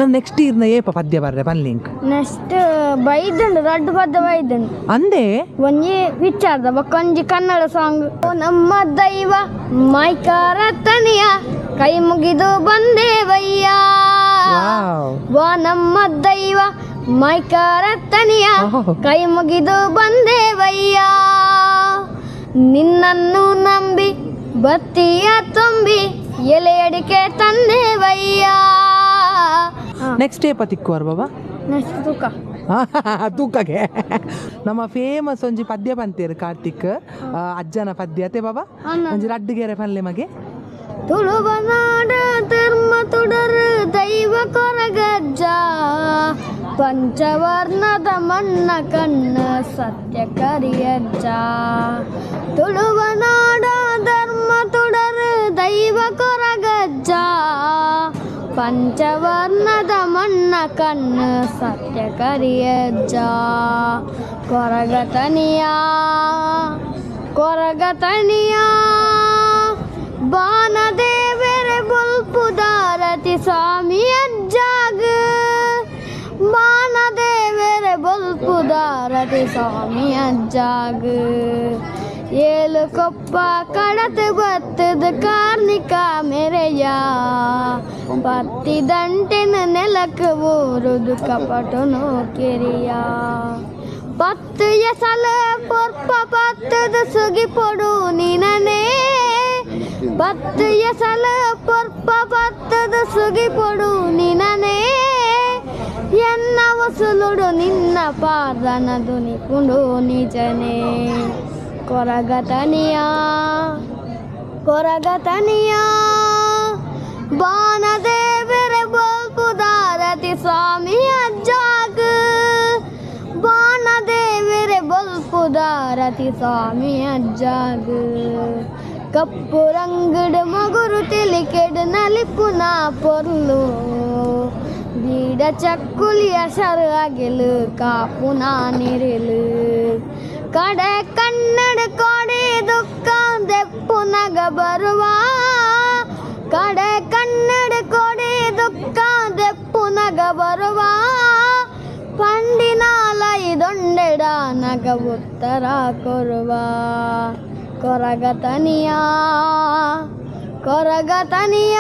ನಾನು ನೆಕ್ಸ್ಟ್ ಇರ್ನ ಏಪ ಪದ್ಯ ಬರ್ರೆ ಪನ್ಲಿಂಕ್ ನೆಕ್ಸ್ಟ್ ಬೈದಂಡು ದೊಡ್ಡ ಪದ್ಯ ಬೈದಂಡು ಅಂದೆ ಒಂಜಿ ವಿಚಾರದ ಬಕ್ಕೊಂಜಿ ಕನ್ನಡ ಸಾಂಗ್. ನಮ್ಮ ದೈವ ಮೈಕಾರ ತನಿಯ ಕೈ ಮುಗಿದು ಬಂದೇವಯ್ಯ. ವಾ ನಮ್ಮ ದೈವ ಮೈಕಾರ ತನಿಯ ಕೈ ಮುಗಿದು ಬಂದೇವಯ್ಯ. ನಿನ್ನನ್ನು ನಂಬಿ ಬತ್ತಿಯ ತುಂಬಿ ಎಲೆ ಅಡಿಕೆ ತಂದೇವಯ್ಯ. ನೆಕ್ಸ್ಟ್ ಏಪ ತಿಕ್ಕುವರ್ ಬಾಬಾ ನೆಕ್ಸ್ಟ್ ತೂಕ ತೂಕಗೆ ನಮ್ಮ ಫೇಮಸ್ ಒಂಜಿ ಪದ್ಯ ಪಂತೇರು ಕಾರ್ತಿಕ್ ಅಜ್ಜನ ಪದ್ಯ ಅತೆ ಬಾಬಾ ಒಂಜಿ ರಡ್ಡುಗೆರೆ ಪಲ್ಲೆ ಮಗೆ. ತುಳುವನಾಡ ಧರ್ಮ ತುಡರು ದೈವ ಕೊರಗಜ್ಜ ಪಂಚವರ್ಣದ ಮಣ್ಣ ಕಣ್ಣ ಸತ್ಯ ಕರಿಯಜ್ಜ. ತುಳುವನಾಡ ಧರ್ಮ ತುಡರು ದೈವ ಕೊರಗಜ್ಜ ಪಂಚವರ್ಣದ ಮಣ್ಣ ಕಣ್ಣ ಸತ್ಯ ಕರಿಯಜ್ಜ. ಕೊರಗತನಿಯ ಕೊರಗತನಿಯ ಬಾನದೇವರೆ ಬೊಲ್ಪುದಾರತಿ ಸ್ವಾಮಿ ಅಜ್ಜಾಗ. ಬಾನದೇವರೆ ಬೊಲ್ಪುದಾರತಿ ಸ್ವಾಮಿ ಅಜ್ಜಾಗ. ಏಳು ಕೊಪ್ಪ ಕಡತ ಬತ್ತದ ಕಾರ್ನಿಕ ಮೆರೆಯ ಪತ್ತಿ ದಂಟೆನ ನೆಲಕ್ಕೆ ಊರುದು ಕಪಟು ನೋಕೆರಿಯ. ಪತ್ತು ಎಸಲ ಪೊರ್ಪ ಪತ್ತದ ಸುಗಿ ಪೊಡು ನಿನನೇ. ಪತ್ತು ಎಸಲ ಪೊರ್ಪ ಪತ್ತದ ಸುಗಿ ಪೊಡು ನಿನನೇ. ಎನ್ನ ವಸುಲುಡು ನಿನ್ನ ಪಾದನ ದುನಿಪುಂಡು ನಿಜನೇ. ಕೊರಗತನಿಯ ಕೊರಗತನಿಯ ಬಾನದೇವರೆ ಬೊಲ್ಪುದಾರತಿ ಸ್ವಾಮಿ ಅಜ್ಜಾಗ. ಬಾನದೇವರೆ ಬೊಲ್ಪುದಾರತಿ ಸ್ವಾಮಿ ಅಜ್ಜಾಗ. ಕಪ್ಪು ರಂಗಡು ಮಗುರು ತಿಳಿಕೆಡು ನಲಿಪುನ ಪೊರ್ಲು ಬೀಡ ಚಕ್ಕುಲಿಯ ಸರಾಗಿಲು ಕಾಪುನ ನಿರಿಲು. ಕಡೆ ಕನ್ನಡ ಕೊಡೆ ದುಃಖ ದೆಪ್ಪು ನಗ ಬರುವ. ಕಡೆ ಕನ್ನಡ ಕೊಡೆ ದುಃಖ ದೆಪ್ಪು ನಗ ಬರುವ. ಪಂಡಿನಾಲ ಇದೊಂಡೆಡ ನಗ ಉತ್ತರ ಕೊರುವ. ಕೊರಗತನಿಯ ಕೊರಗತನಿಯ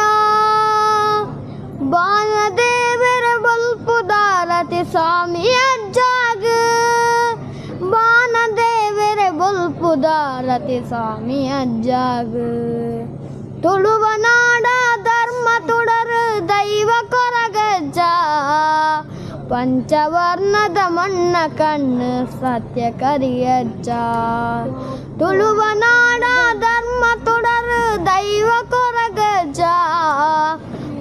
ಬಾನದೇವರ ಬೊಲ್ಪುದಾರತಿ ಸ್ವಾಮಿ ಅಜ್ಜಾಗ. ಬಾನದೇವರೆ ಬೊಲ್ಪುದಾರತಿ ಸ್ವಾಮಿ ಅಜ್ಜಾಗ. ತುಳುವನಾಡ ಧರ್ಮ ತುಡರು ದೈವ ಕೊರಗಜ್ಜ ಪಂಚವರ್ಣದ ಮಣ್ಣ ಕಣ್ಣು ಸತ್ಯ ಕರಿಯಜ್ಜ. ತುಳುವನಾಡ ಧರ್ಮ ತುಡರು ದೈವ ಕೊರಗಜ್ಜ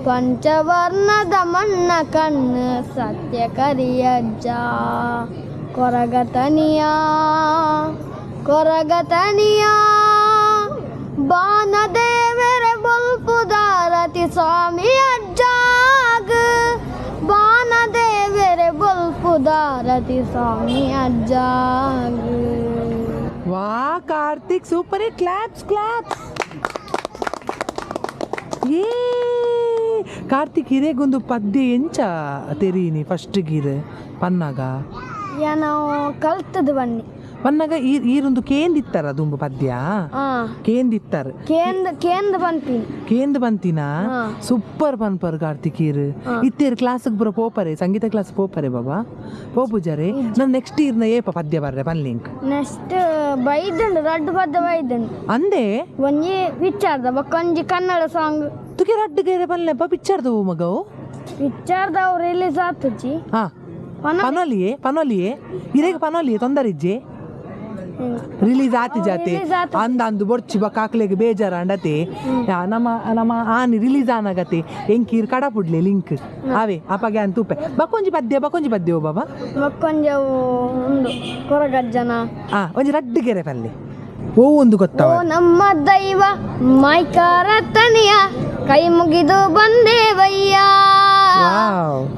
ಪಂಚವರ್ಣದ ಮಣ್ಣ ಕಣ್ಣು ಸತ್ಯ ಕರಿಯಜ್ಜ. ಕೊರಗತನಿಯ ಕೊರಗತನಿಯ ಬಾನದೇವರೆ ಬೊಲ್ಪುದಾರತಿ ಸ್ವಾಮಿ ಅಜ್ಜಾಗ. ಬಾನದೇವರೆ ಬೊಲ್ಪುದಾರತಿ ಸ್ವಾಮಿ ಅಜ್ಜಾಗ. ವಾ Karthik super hit. Claps claps. ಏ ಕಾರ್ತಿಕ್ ಹಿರೇಗೊಂದು ಪದ್ಯ ಎಂಚ ತೆರೀನಿ ಫಸ್ಟ್ ಗೀರ್ ಪನ್ನಾಗ ನಾವು ಕಲ್ತದ ಬನ್ನಿ ಪನ್ನಾಗ ಈರೊಂದು ಕೇಂದಿತ್ತಾರ ದುಂಬು ಪದ್ಯ ಕೇಂದಿತ್ತಾರ ಕೇಂದ ಬಂತೀನಿ ಕೇಂದ್ ಬಂತಿನ ಸೂಪರ್ ಪನ್ಪರ್ ಕಾರ್ತಿಕ್ ಈರ್ ಇತ್ತೇರ್ ಕ್ಲಾಸ್ಗೆ ಬರೋ ಪೋಪರೆ ಸಂಗೀತ ಕ್ಲಾಸ್ ಪೋಪರೆ ಬಾಬಾ ಪೋಪುಜಾರೆ ನಾನು ನೆಕ್ಸ್ಟ್ ಇರ್ನ ಏಪ ಪದ್ಯ ಬರ್ರೆ ಪನ್ಲಿಂಕ್ ನೆಕ್ಸ್ಟ್ ಬೈದಂಡು ದೊಡ್ಡ ಪದ್ಯ ಬೈದಂಡು ಅಂದೆ ಒಂಜಿ ವಿಚಾರದ ಬಕ್ಕೊಂಜಿ ಕನ್ನಡ ಸಾಂಗ್ ತುಕೆ ರಡ್ಡುಗೆರೆ ಪನ್ಲೆಪ್ಪ ಪಿಕ್ಚರ್ದವು ಮಗವು ಪಿಕ್ಚರ್ದವು ರಿಲೀಸ್ ಆತುಜಿ. ಹಾ ಪನೋಲಿಯೇ ಇರೇಗ ಪನೋಲಿಯೇ ತೊಂದರಿಜ್ಜೆ ರಿಲೀಸ್ ಆತಿ ಜಾತೆ ಅಂದು ಬೊಡ್ಚಿ ಬಕ್ಕಾಕ್ಲೆಗೆ ಬೇಜಾರ ಅಂಡತೆ ನಮ್ಮ ಆನಿ ರಿಲೀಸ್ ಆನಾಗತೆ ಎಂಕೀರ್ ಕಡಪುಡ್ಲೆ ಲಿಂಕ್ ಅವೇ ಅಪಗೆ ಅಂತ ಉಪ್ಪೆ ಬಕ್ಕೊಂಜಿ ಪದ್ಯ ಬಾಬಾ ಬಕ್ಕೊಂಜವು ಉಂಡು ಕೊರಗಜ್ಜನ ಒಂಜಿ ರಡ್ಡುಗೆರೆ ಪಲ್ಲೆ ಓ ಒಂದು ಗೊತ್ತಾವ. ನಮ್ಮ ದೈವ ಮೈಕಾರ ತನಿಯ ಕೈ ಮುಗಿದು ಬಂದೇವಯ್ಯ.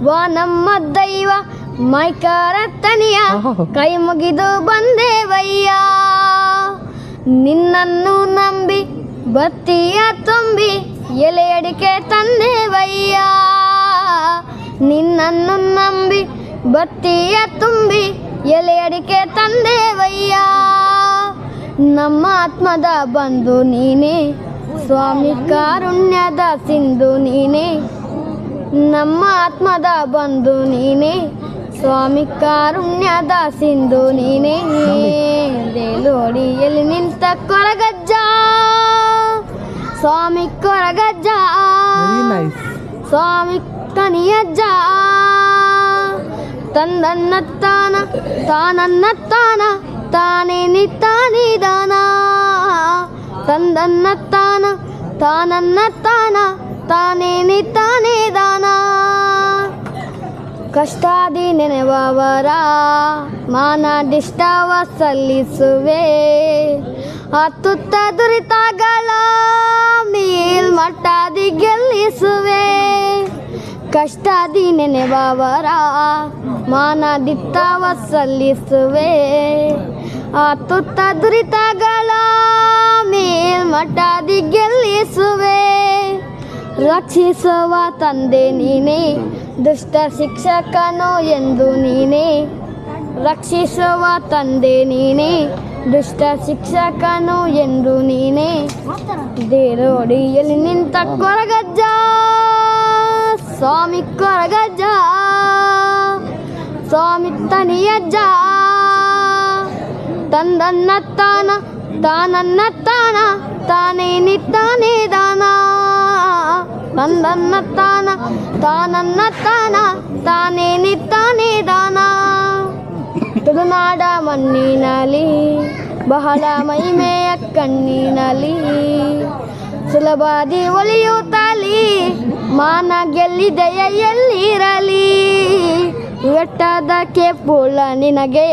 ವಾ ನಮ್ಮ ದೈವ ಮೈಕಾರ ತನಿಯ ಕೈ ಮುಗಿದು ಬಂದೇವಯ್ಯ. ನಿನ್ನನ್ನು ನಂಬಿ ಬತ್ತಿಯ ತುಂಬಿ ಎಲೆ ಅಡಿಕೆ ತಂದೇವಯ್ಯ. ನಿನ್ನನ್ನು ನಂಬಿ ಭಕ್ತಿಯ ತುಂಬಿ ಎಲೆ ಅಡಿಕೆ ತಂದೇವಯ್ಯ ನಮ್ಮ ಆತ್ಮದ ಬಂಧು ನೀನೇ ಸ್ವಾಮಿ ಕಾರುಣ್ಯದ ಸಿಂಧು ನೀನೇ ನಮ್ಮ ಆತ್ಮದ ಬಂಧು ನೀನೇ ಸ್ವಾಮಿ ಕಾರುಣ್ಯದ ಸಿಂಧು ನೀನೇ ದೇಲೋಡಿಯಲ್ಲಿ ನಿಂತ ಕೊರಗಜ್ಜ ಸ್ವಾಮಿ ಕೊರಗಜ್ಜ ವೆರಿ ನೈಸ್. ಸ್ವಾಮಿ ಕನಿಯಜ್ಜ ತಂದನ್ನ ತಾನ ತಾನನ್ನ ತಾನ ತಾನೇ ನಿತ್ತಾನಿದಾನ ತಂದನ್ನ ತಾನ ತಾನನ್ನ ತಾನ ತಾನೇ ನಿತ್ತಾನಿದಾನ ಕಷ್ಟಾದಿ ನೆನೆವವರ ಮಾನದಿಷ್ಟವ ಸಲ್ಲಿಸುವೆ ಅತ್ತುತ್ತ ದುರಿತಗಳ ಮೇಲ್ಮಟ್ಟದಿ ಗೆಲ್ಲಿಸುವೆ ಕಷ್ಟಾದಿ ನೆನೆವವರ ಮಾನದಿತ್ತವ ಸಲ್ಲಿಸುವೆ ಅತ್ತುತ್ತ ದುರಿತಗಳ ಮೇಲ್ಮಟ್ಟದಿ ಗೆಲ್ಲಿಸುವೆ ರಕ್ಷಿಸುವ ತಂದೆ ನೀನೇ ದುಷ್ಟ ಶಿಕ್ಷಕನೋ ಎಂದು ನೀನೇ ರಕ್ಷಿಸುವ ತಂದೆ ನೀನೇ ದುಷ್ಟ ಶಿಕ್ಷಕನು ಎಂದು ನೀನೇ ದೇರೋಡಿಯಲ್ಲಿ ನಿಂತ ಕೊರಗಜ್ಜ ಸ್ವಾಮಿ ಕೊರಗಜ್ಜ ಸ್ವಾಮಿ ತನಿಯಜ್ಜ ತಂದನ್ನ ತಾನ ತಾನನ್ನ ತಾನ ತಾನೇ ನಿತ್ತಾನೇ ದಾನ ತಂದನ್ನ ತಾನ ತಾನನ್ನ ತಾನ ತಾನೇ ನಿತ್ತಾನೇ ದಾನ ತುಳುನಾಡ ಮಣ್ಣಿನಲ್ಲಿ ಬಹಳ ಮಹಿಮೆಯ ಕಣ್ಣಿನಲ್ಲಿ ಸುಲಭದಿ ಒಲಿಯುತ್ತಲಿ ಮಾನ ಗೆಲ್ಲಿದೆಯ ಎಲ್ಲಿರಲಿ ಬೆಟ್ಟದ ಕೆಪ್ಪುಳ ನಿನಗೆ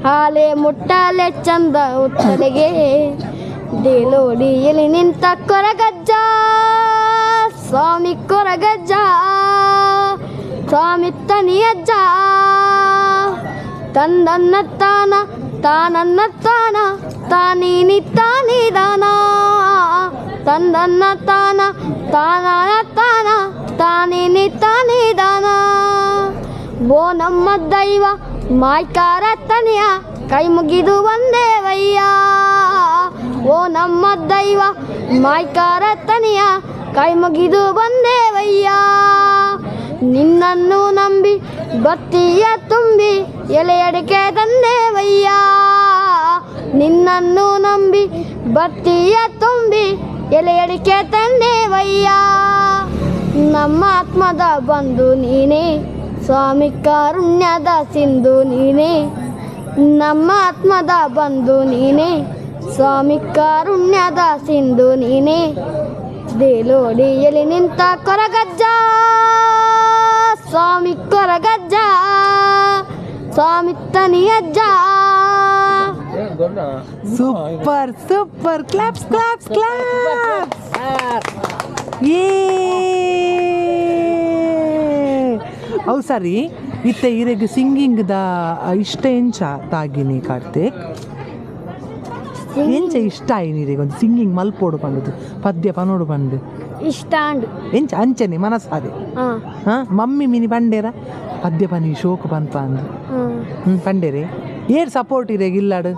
ಹಾಲೆ ಮುಟ್ಟಲೆ ಚಂದ ಉತ್ತಲೆಗೆ ದೇಲೋಡಿಯಲ್ಲಿ ನಿಂತ ಕೊರಗಜ್ಜ ಸ್ವಾಮಿ ಕೊರಗಜ್ಜ ಸ್ವಾಮಿ ತನಿಯಜ್ಜ ತಂದನ್ನ ತಾನ ತಾನನ್ನ ತಾನ ತಾನೇ ನಿತ್ತಾನಿದಾನ ತಂದನ್ನ ತಾನ ತಾನನ ತಾನ ತಾನೇ ನಿತ್ತಾನಿದಾನ ಬೋ ನಮ್ಮ ದೈವ ಮಾಯ್ಕಾರ ತನೆಯ ಕೈ ಮುಗಿದು ಒಂದೇವಯ್ಯ ಓ ನಮ್ಮ ದೈವ ಮಾಯ್ಕಾರ ತನೆಯ ಕೈ ಮುಗಿದು ಬಂದೇವಯ್ಯ ನಿನ್ನನ್ನು ನಂಬಿ ಭಕ್ತಿಯ ತುಂಬಿ ಎಲೆ ಅಡಿಕೆ ತಂದೇವಯ್ಯ ನಿನ್ನನ್ನು ನಂಬಿ ಭಕ್ತಿಯ ತುಂಬಿ ಎಲೆ ಅಡಿಕೆ ತಂದೇವಯ್ಯ ನಮ್ಮ ಆತ್ಮದ ಬಂಧು ನೀನೇ ಸ್ವಾಮಿ ಕಾರುಣ್ಯದ ಸಿಂಧು ನೀನೇ ನಮ್ಮ ಆತ್ಮದ ಬಂಧು ನೀನೇ ಸ್ವಾಮಿ ಕಾರುಣ್ಯದ ಸಿಂಧು ನೀನೇ ದೇಲೋಡಿಯಲ್ಲಿ ನಿಂತ Koragajja swami Koragajja swami Taniyajja super super claps claps claps ಏ ಅವು ಸರಿ ಇತ್ತೆ ಇರೆಗ್ ಸಿಂಗಿಂಗ್ದ ಇಷ್ಟ ಎಂಚ ತಾಗಿನಿ ಕಾರ್ತಿಕ್ ಎಂಚ ಇಷ್ಟ ಆಯ್ನಿರಿಗೆ ಒಂದು ಸಿಂಗಿಂಗ್ ಮಲ್ಪೋಡು ಪಂಡುದು ಪದ್ಯ ಪನೋಡು ಪಂಡು ಇಷ್ಟ ಎಂಚ ಅಂಚನೆ ಮನಸ್ಸಾದೆ ಹಾ ಮಮ್ಮಿ ಮಿನಿ ಪಂಡೇರ ಪದ್ಯ ಪನಿ ಶೋಕ ಪನ್ಪ ಅಂದು ಪಂಡೇರೆ ಏರ್ ಸಪೋರ್ಟ್ ಇರೆಗ್ ಇಲ್ಲಾಡು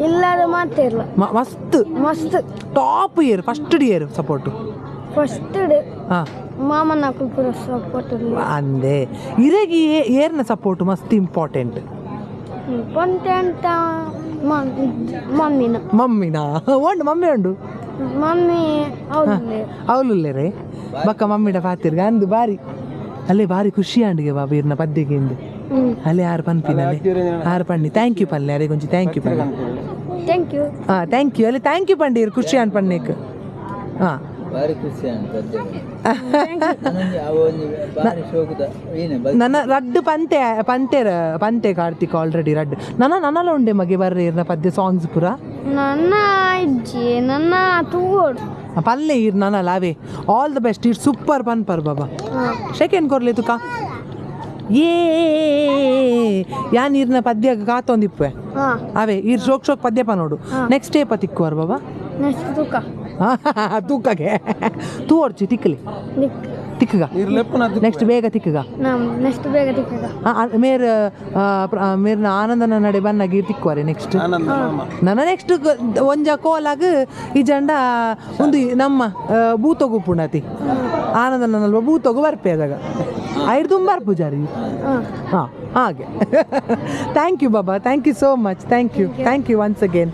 ಇಲ್ಲದ ಮಾತಿರ್ಲ ಮಸ್ತ್ ಮಸ್ತ್ top year first year support first ಹಾ ಮಾಮನ ಕುಪುರ ಸಪೋರ್ಟ್ ಅಂದೆ ಇರೆಗಿ ಏರ್ನ ಸಪೋರ್ಟ್ ಮಸ್ತ್ ಇಂಪಾರ್ಟೆಂಟ್ ಪಂಟೆಂಟ ಮಮ್ಮಿನ ಮಮ್ಮಿನಾ ಉಂಡು ಮಮ್ಮಿ ಉಂಡು ಮಮ್ಮಿ ಅವಲುಲ್ಲೇರೆ ಬಕ್ಕ ಮಮ್ಮಿಡ ಪಾತಿರ್ಗ ಅಂದು ಬಾರಿ ಅಲ್ಲೇ ಬಾರಿ ಖುಷಿ ಅಂಡಿಗೆ ಬಾಬು ಇರ್ನ ಪದ್ಯಗೆ ಇಂದು ಅಲ್ಲೇ ಆರು ಪನ್ಪಿನಲ್ಲಿ ಆರು ಪಣ್ಣಿ ಥ್ಯಾಂಕ್ ಯು ಪಲ್ಲೆ ಅರೆ ಕೊಂಚ ಥ್ಯಾಂಕ್ ಯು ಪಲ್ಲೆ ಥ್ಯಾಂಕ್ ಯು ಹಾಂ ಥ್ಯಾಂಕ್ ಯು ಅಲ್ಲೇ ಥ್ಯಾಂಕ್ ಯು ಪಂಡಿ ಖುಷಿ ಅನ್ ಪಣ್ಣೇಕ್ ಹಾಂ ನನ್ನ ರಡ್ಡು ಪಂತೆ ಕಾರ್ತಿಕ್ ಆಲ್ರೆಡಿ ರಡ್ಡು ನನ್ನಲ್ಲ ಉಂಡೆ ಮಗೆ ಬರ್ರಿ ಇರ್ನ ಪದ್ಯ ಸಾಂಗ್ಸ್ ಪೂರ ನನ್ನ ಅಜ್ಜಿ ನನ್ನ ತೂಗೋಡು ಪಲ್ಲೆ ಇರ್ ನನ್ನಲ್ಲ ಅವೇ ಆಲ್ ದ ಬೆಸ್ಟ್ ಇರ್ ಸೂಪರ್ ಪನ್ಪರ್ ಬಾಬಾ ಸೆಕೆಂಡ್ ಕೊರ್ಲೆ ತುಕ ಏ ಯಾನ್ ಇರ್ನ ಪದ್ಯ ಕಾತೊಂದಿಪ್ಪೆ ಅವೇ ಇರ್ ಶೋಕ್ ಪದ್ಯ ಪನೋಡು ನೆಕ್ಸ್ಟ್ ಏಪ ತಿಕ್ಕುವರ್ ಬಾಬಾ ನೆಕ್ಸ್ಟ್ ತೂಕ ತೂಕಗೆ ತೂ ಹೊಡ್ಚಿ ತಿಕ್ಕಲಿ ತಿಕ್ಕಗ ನೆಕ್ಸ್ಟ್ ಬೇಗ ತಿಕ್ಕಗ ನೆಕ್ಸ್ಟ್ ಬೇಗ ತಿಕ್ಕಗ ಮೇರ್ ಮೇರ್ನ ಆನಂದನ ನಡೆ ಬನ್ನಾಗಿ ತಿಕ್ಕುವರೆ ನೆಕ್ಸ್ಟ್ ನನ್ನ ನೆಕ್ಸ್ಟ್ ಒಂಜ ಕೋಲಾಗ ಈ ಜಂಡ ಒಂದು ನಮ್ಮ ಬೂತೊಗು ಪುಣತಿ ಆನಂದನಲ್ವ ಬೂತೊಗು ಬರ್ಪೆ ಅದಾಗ ಐದು ತುಂಬಾರ್ ಪೂಜಾರಿ ಹಾಂ ಹಾಗೆ ಥ್ಯಾಂಕ್ ಯು ಬಾಬಾ thank you so much thank you once again